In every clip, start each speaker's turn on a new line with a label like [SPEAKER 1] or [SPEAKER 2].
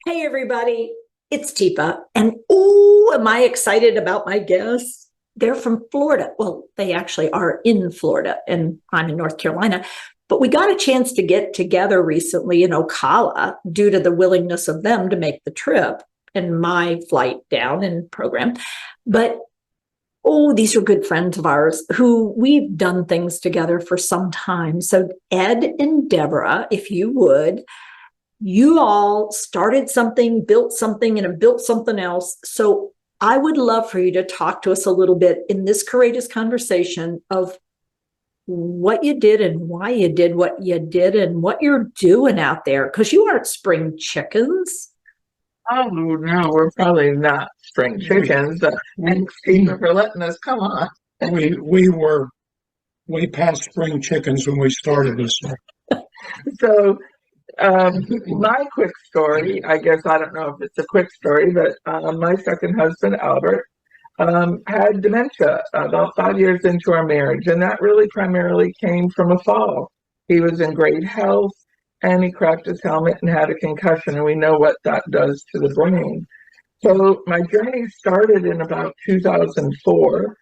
[SPEAKER 1] Hey, everybody, it's Tifa. And oh, am I excited about my guests? They're from Florida. Well, they actually are in Florida, and I'm in North Carolina. But we got a chance to get together recently in Ocala due to the willingness of them to make the trip and my flight down and program. But oh, these are good friends of ours who we've done things together for some time. So, Ed and Deborah, if you would, you all started something, built something, and have built something else. So I would love for you to talk to us a little bit in this courageous conversation of what you did and why you did what you did and what you're doing out there, because you aren't spring chickens.
[SPEAKER 2] Oh, no, we're probably not spring chickens. Thanks, Stephen, for letting us come on.
[SPEAKER 3] We were way past spring chickens when we started this.
[SPEAKER 2] So, my quick story, I guess I don't know if it's a quick story, but my second husband, Albert, had dementia about 5 years into our marriage, and that really primarily came from a fall. He was in great health, and he cracked his helmet and had a concussion, and we know what that does to the brain. So my journey started in about 2004.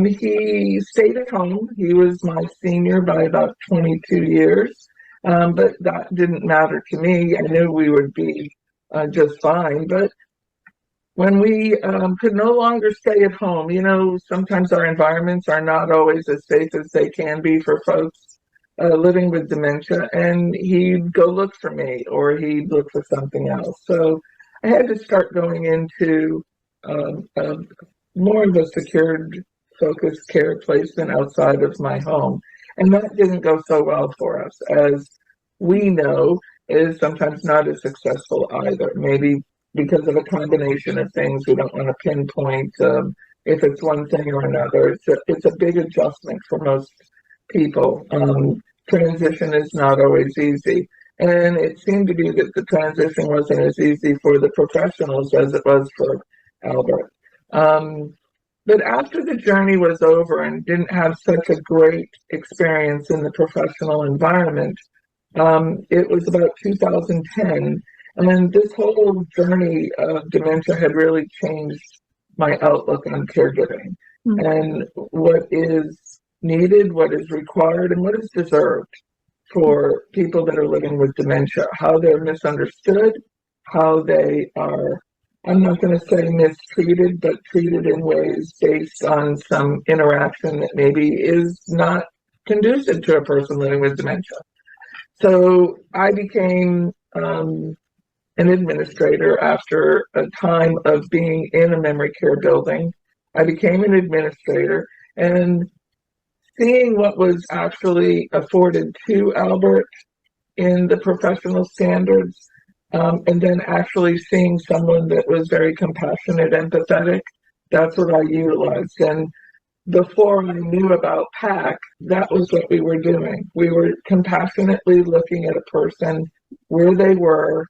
[SPEAKER 2] He stayed at home. He was my senior by about 22 years. But that didn't matter to me. I knew we would be just fine. But when we could no longer stay at home, you know, sometimes our environments are not always as safe as they can be for folks living with dementia. And he'd go look for me or he'd look for something else. So I had to start going into more of a secured, focused care placement outside of my home. And that didn't go so well for us, as we know is sometimes not as successful either. Maybe because of a combination of things, we don't want to pinpoint if it's one thing or another. It's a big adjustment for most people. Transition is not always easy. And it seemed to be that the transition wasn't as easy for the professionals as it was for Albert. But after the journey was over and didn't have such a great experience in the professional environment, it was about 2010, and this whole journey of dementia had really changed my outlook on caregiving and what is needed, what is required, and what is deserved for people that are living with dementia, how they're misunderstood, how they are, I'm not going to say mistreated, but treated in ways based on some interaction that maybe is not conducive to a person living with dementia. So I became an administrator after a time of being in a memory care building. I became an administrator, and seeing what was actually afforded to Albert in the professional standards, and then actually seeing someone that was very compassionate, empathetic, that's what I utilized. And before I knew about PAC, that was what we were doing. We were compassionately looking at a person, where they were,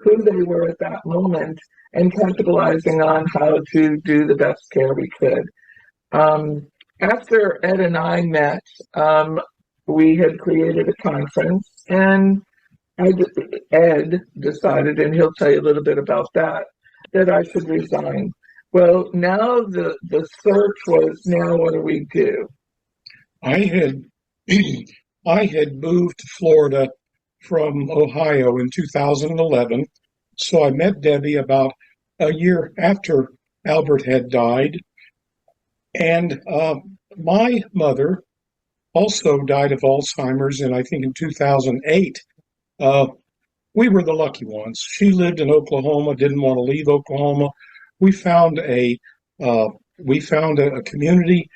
[SPEAKER 2] who they were at that moment, and capitalizing on how to do the best care we could. After Ed and I met, we had created a conference, and Ed decided, and he'll tell you a little bit about that I should resign. Well, now the search was, now what do we do?
[SPEAKER 3] I had moved to Florida from Ohio in 2011, so I met Debbie about a year after Albert had died, and my mother also died of Alzheimer's, and I think in 2008. We were the lucky ones. She lived in Oklahoma, didn't want to leave Oklahoma. We found a we found a community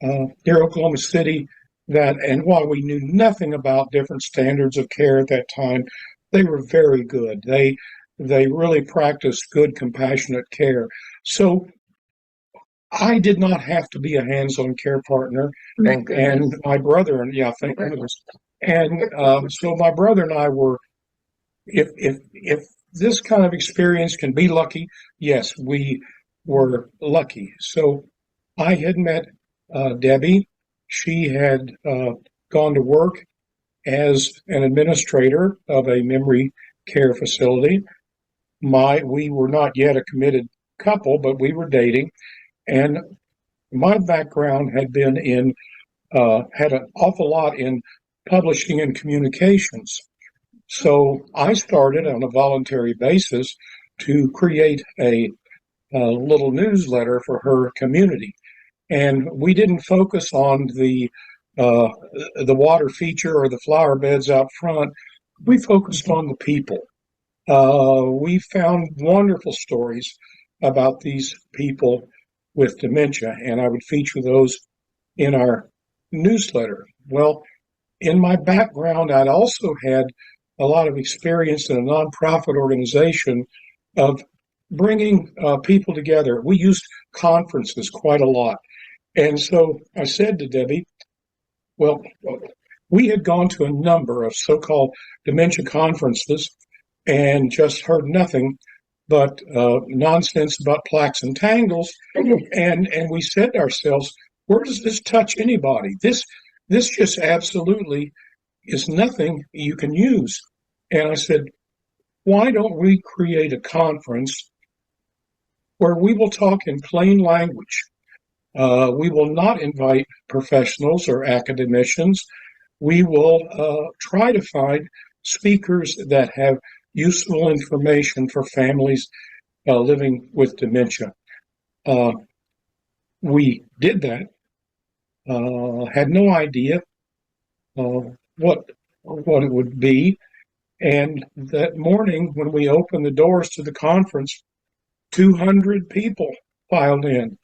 [SPEAKER 3] near Oklahoma City that, and while we knew nothing about different standards of care at that time, they were very good. They really practiced good, compassionate care. So I did not have to be a hands-on care partner.
[SPEAKER 2] Thank goodness.
[SPEAKER 3] And my brother, and yeah, thank goodness. And so my brother and I were, if this kind of experience can be lucky, yes, we were lucky. So I had met Debbie. She had gone to work as an administrator of a memory care facility. We were not yet a committed couple, but we were dating. And my background had been had an awful lot in publishing and communications. So I started on a voluntary basis to create a little newsletter for her community. And we didn't focus on the water feature or the flower beds out front. We focused on the people. We found wonderful stories about these people with dementia, and I would feature those in our newsletter. Well, in my background, I'd also had a lot of experience in a nonprofit organization of bringing people together. We used conferences quite a lot. And so I said to Debbie, well, we had gone to a number of so-called dementia conferences and just heard nothing but nonsense about plaques and tangles. And we said to ourselves, where does this touch anybody? This just absolutely is nothing you can use. And I said, why don't we create a conference where we will talk in plain language? We will not invite professionals or academicians. We will try to find speakers that have useful information for families living with dementia. We did that. Had no idea what it would be. And that morning, when we opened the doors to the conference, 200 people filed in.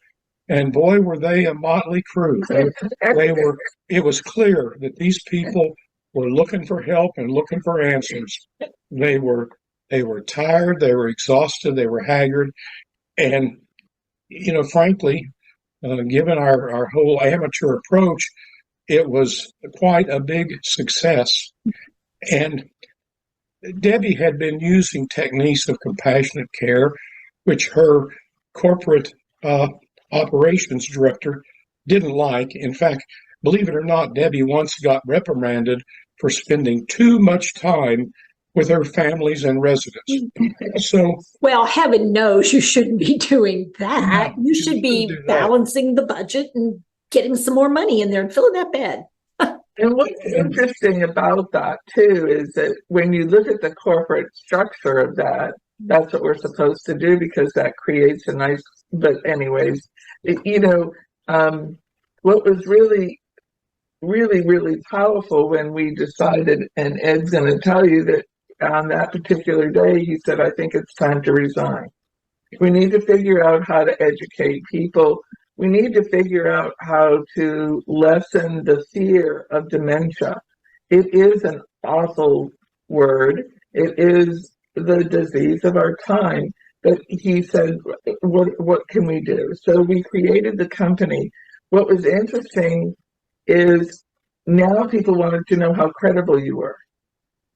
[SPEAKER 3] And boy, were they a motley crew. It was clear that these people were looking for help and looking for answers. They were tired, they were exhausted, they were haggard. And, frankly, given our whole amateur approach, it was quite a big success. And Debbie had been using techniques of compassionate care, which her corporate operations director didn't like. In fact, believe it or not, Debbie once got reprimanded for spending too much time with her families and residents. So,
[SPEAKER 1] well, heaven knows you shouldn't be doing that.
[SPEAKER 3] No,
[SPEAKER 1] you should be
[SPEAKER 3] do that.
[SPEAKER 1] balancing the budget and getting some more money in there and filling that bed.
[SPEAKER 2] And what's interesting about that, too, is that when you look at the corporate structure of that, that's what we're supposed to do because that creates a nice, but anyways, what was really, really, really powerful when we decided, and Ed's going to tell you that on that particular day, he said, I think it's time to resign. We need to figure out how to educate people. We need to figure out how to lessen the fear of dementia. It is an awful word. It is the disease of our time. But he said, what can we do? So we created the company. What was interesting is now people wanted to know how credible you were.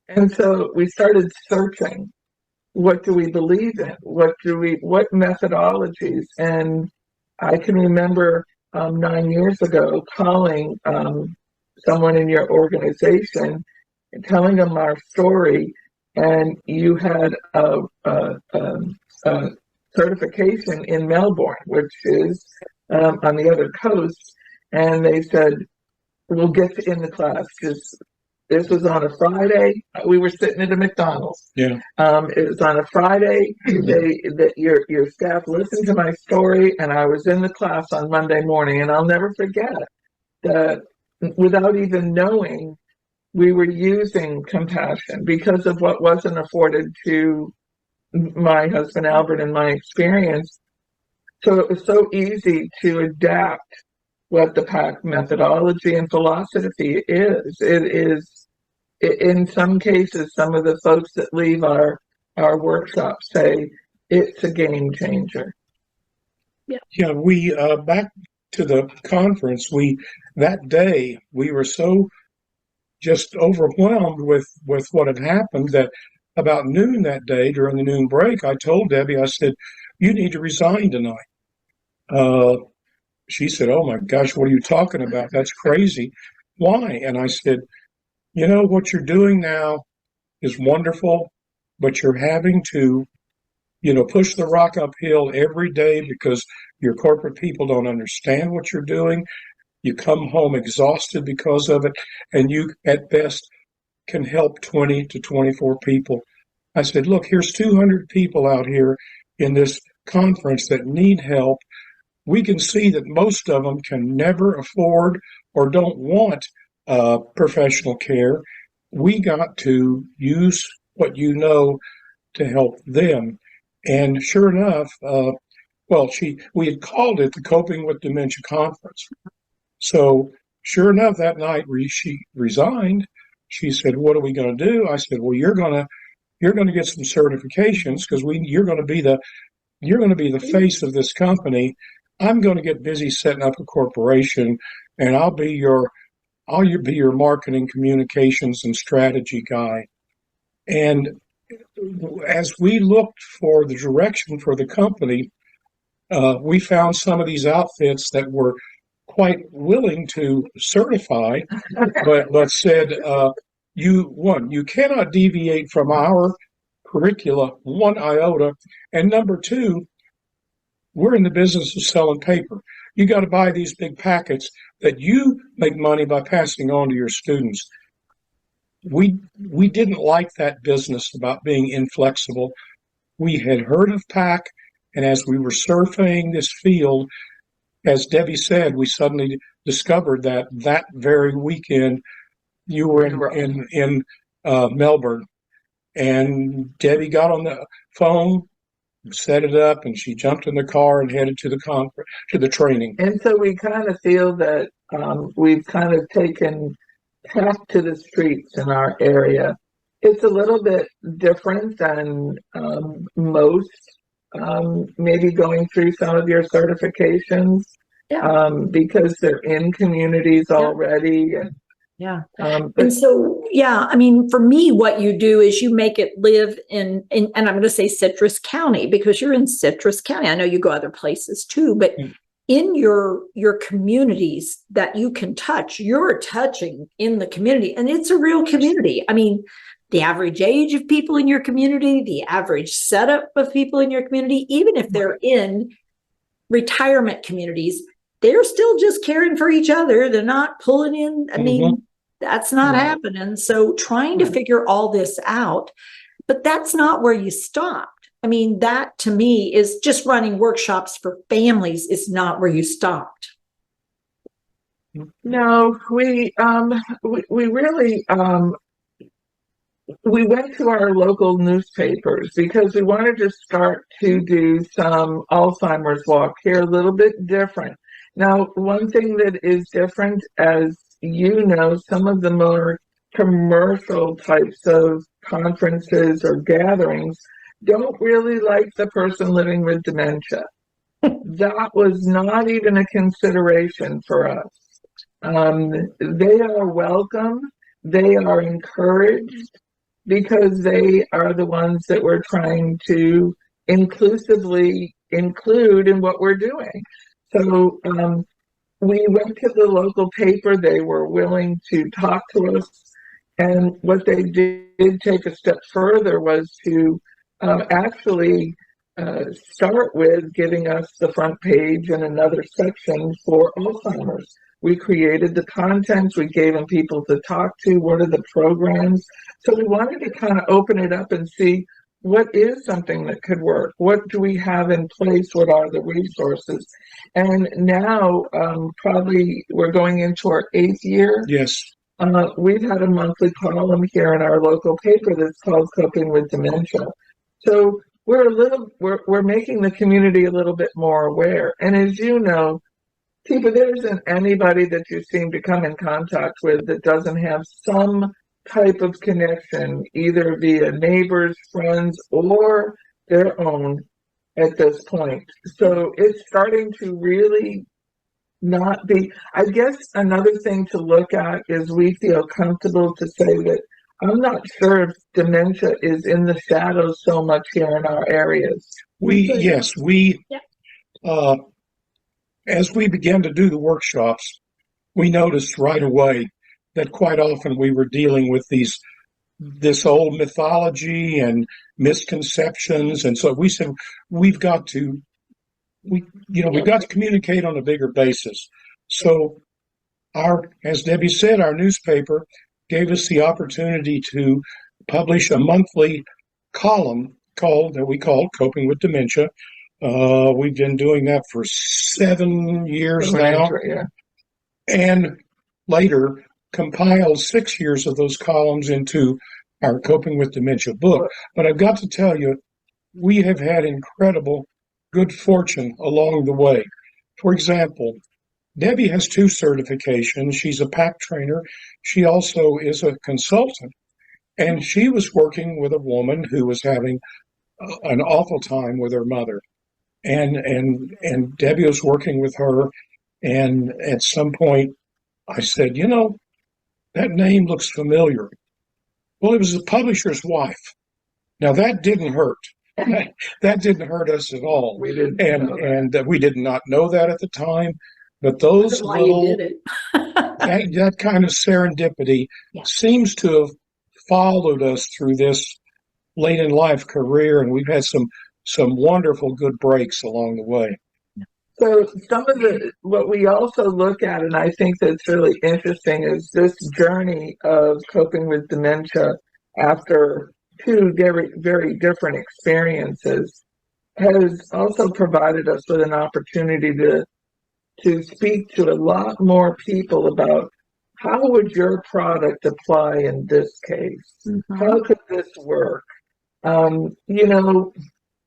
[SPEAKER 2] And so we started searching. What do we believe in? What methodologies? And I can remember 9 years ago calling someone in your organization and telling them our story, and you had a certification in Melbourne, which is on the other coast, and they said, we'll get you in the class. This was on a Friday. We were sitting at a McDonald's.
[SPEAKER 3] Yeah.
[SPEAKER 2] It was on a Friday. Your staff listened to my story, and I was in the class on Monday morning. And I'll never forget that without even knowing, we were using compassion because of what wasn't afforded to my husband Albert and my experience So it was so easy to adapt what the PAC methodology and philosophy is. It is, in some cases, some of the folks that leave our workshops say it's a game changer.
[SPEAKER 3] Yeah, we back to the conference. That day we were so just overwhelmed with what had happened that about noon that day during the noon break, I told Debbie, I said, "You need to resign tonight." She said, "Oh my gosh, what are you talking about? That's crazy. Why?" And I said, "You know, what you're doing now is wonderful, but you're having to, push the rock uphill every day because your corporate people don't understand what you're doing. You come home exhausted because of it, and you, at best, can help 20 to 24 people." I said, "Look, here's 200 people out here in this conference that need help. We can see that most of them can never afford or don't want professional care. We got to use what you know to help them." And sure enough, we had called it the Coping with Dementia Conference. So sure enough, that night she resigned. She said, "What are we going to do?" I said, "Well, you're going to get some certifications because you're going to be the face of this company. I'm going to get busy setting up a corporation, and I'll be your marketing, communications, and strategy guy." And as we looked for the direction for the company, we found some of these outfits that were quite willing to certify, but said, you cannot deviate from our curricula one iota, and number two, we're in the business of selling paper. You got to buy these big packets that you make money by passing on to your students. We didn't like that business about being inflexible. We had heard of PAC, and as we were surveying this field, as Debbie said, we suddenly discovered that very weekend you were in Melbourne, and Debbie got on the phone, set it up, and she jumped in the car and headed to the conference, to the training.
[SPEAKER 2] And so we kind of feel that we've kind of taken PAC to the streets in our area. It's a little bit different than most. Maybe going through some of your certifications, because they're in communities already.
[SPEAKER 1] And so, I mean, for me, what you do is you make it live in and I'm going to say Citrus County because you're in Citrus County. I know you go other places too, but in your communities that you can touch, you're touching in the community, and it's a real community. I mean, the average age of people in your community, the average setup of people in your community, even if they're in retirement communities, they're still just caring for each other. They're not pulling in. I mean, that's not happening. So trying to figure all this out, but that's not where you stopped. I mean, that to me is just running workshops for families is not where you stopped.
[SPEAKER 2] No, we really we went to our local newspapers because we wanted to start to do some Alzheimer's walk here, a little bit different. Now, one thing that is different, as you know, some of the more commercial types of conferences or gatherings don't really like the person living with dementia. That was not even a consideration for us. They are welcome. They are encouraged because they are the ones that we're trying to inclusively include in what we're doing. So we went to the local paper. They were willing to talk to us. And what they did take a step further was to actually start with giving us the front page and another section for Alzheimer's. We created the contents. We gave them people to talk to. What are the programs? So we wanted to kind of open it up and see what is something that could work. What do we have in place? What are the resources? And now, probably we're going into our 8th year.
[SPEAKER 3] Yes.
[SPEAKER 2] We've had a monthly column here in our local paper that's called Coping with Dementia. So we're making the community a little bit more aware. And as you know, Tifa, there isn't anybody that you seem to come in contact with that doesn't have some type of connection, either via neighbors, friends, or their own at this point. So it's starting to really not be. I guess another thing to look at is we feel comfortable to say that I'm not sure if dementia is in the shadows so much here in our areas.
[SPEAKER 3] Yes,
[SPEAKER 1] Yeah.
[SPEAKER 3] As we began to do the workshops, we noticed right away that quite often we were dealing with this old mythology and misconceptions, and so we said we've got to communicate on a bigger basis. So as Debbie said, our newspaper gave us the opportunity to publish a monthly column that we called Coping with Dementia. We've been doing that for 7 years now, and later compiled 6 years of those columns into our Coping with Dementia book. But I've got to tell you, we have had incredible good fortune along the way. For example, Debbie has 2 certifications. She's a PAC trainer. She also is a consultant. And she was working with a woman who was having an awful time with her mother. And Debbie was working with her. And at some point, I said, that name looks familiar. Well, it was the publisher's wife. Now, that didn't hurt. That didn't hurt us at all.
[SPEAKER 2] We didn't
[SPEAKER 3] and we did not know that at the time. But those
[SPEAKER 1] Why you did it.
[SPEAKER 3] that kind of serendipity seems to have followed us through this late in life career, and we've had some wonderful good breaks along the way.
[SPEAKER 2] So some of what we also look at, and I think that's really interesting, is this journey of coping with dementia after 2 very, very different experiences has also provided us with an opportunity to speak to a lot more people about how would your product apply in this case? Mm-hmm. How could this work?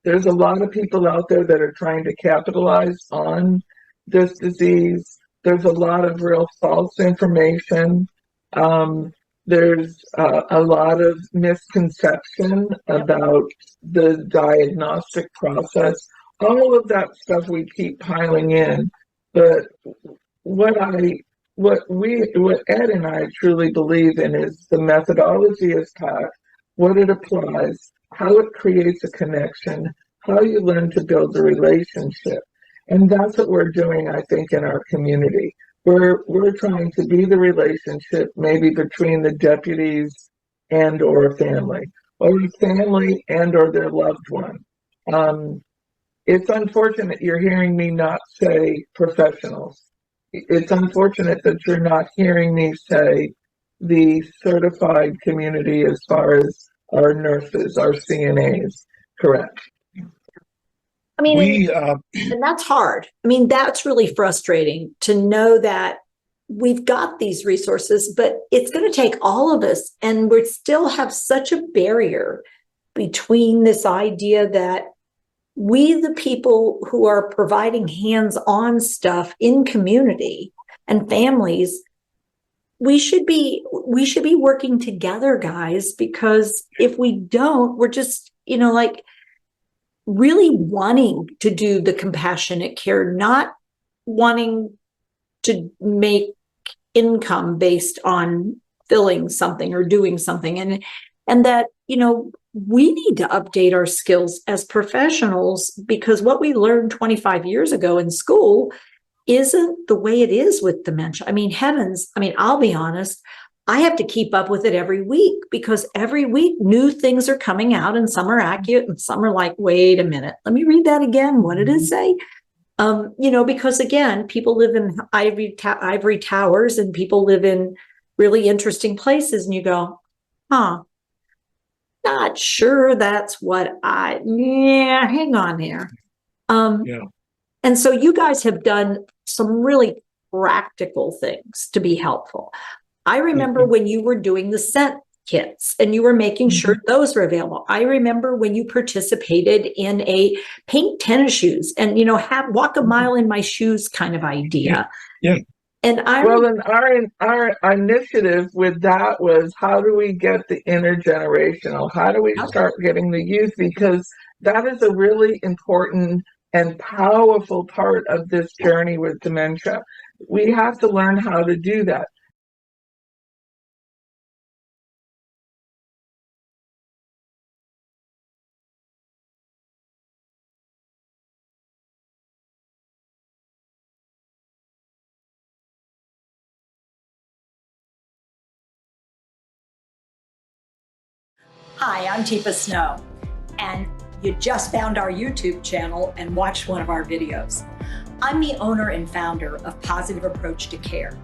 [SPEAKER 2] There's a lot of people out there that are trying to capitalize on this disease. There's a lot of real false information. There's a lot of misconception about the diagnostic process. All of that stuff we keep piling in. But what Ed and I truly believe in is the methodology is PAC, what it applies, how it creates a connection, how you learn to build a relationship. And that's what we're doing, I think, in our community. We're trying to be the relationship maybe between the deputies and or family and or their loved one. It's unfortunate you're hearing me not say professionals. It's unfortunate that you're not hearing me say the certified community as far as our nurses, our CNAs. Correct.
[SPEAKER 1] I mean, and that's hard. I mean, that's really frustrating to know that we've got these resources, but it's going to take all of us. And we still have such a barrier between this idea that we, the people who are providing hands-on stuff in community and families, we should be working together, guys, because if we don't, we're just, really wanting to do the compassionate care, not wanting to make income based on filling something or doing something. And that, we need to update our skills as professionals, because what we learned 25 years ago in school isn't the way it is with dementia. I mean, I'll be honest, I have to keep up with it every week, because every week new things are coming out, and some are accurate and some are like, wait a minute, let me read that again. What did it say? Because again, people live in ivory towers and people live in really interesting places, and you go, not sure that's what hang on here. And so you guys have done some really practical things to be helpful. I remember when you were doing the scent kits, and you were making sure those were available. I remember when you participated in a paint tennis shoes and, have walk a mile in my shoes kind of idea.
[SPEAKER 3] Yeah.
[SPEAKER 1] And
[SPEAKER 2] Well, then our initiative with that was, how do we get the intergenerational? How do we start getting the youth? Because that is a really important and powerful part of this journey with dementia. We have to learn how to do that.
[SPEAKER 1] Hi, I'm Teepa Snow, and you just found our YouTube channel and watched one of our videos. I'm the owner and founder of Positive Approach to Care.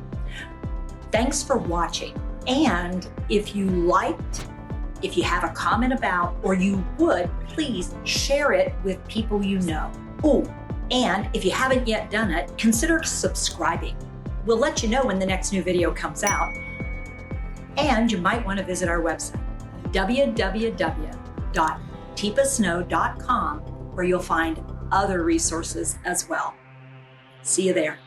[SPEAKER 1] Thanks for watching, and if you liked, if you have a comment about, or you would, please share it with people you know. Oh, and if you haven't yet done it, consider subscribing. We'll let you know when the next new video comes out, and you might want to visit our website, www.teepasnow.com, where you'll find other resources as well. See you there.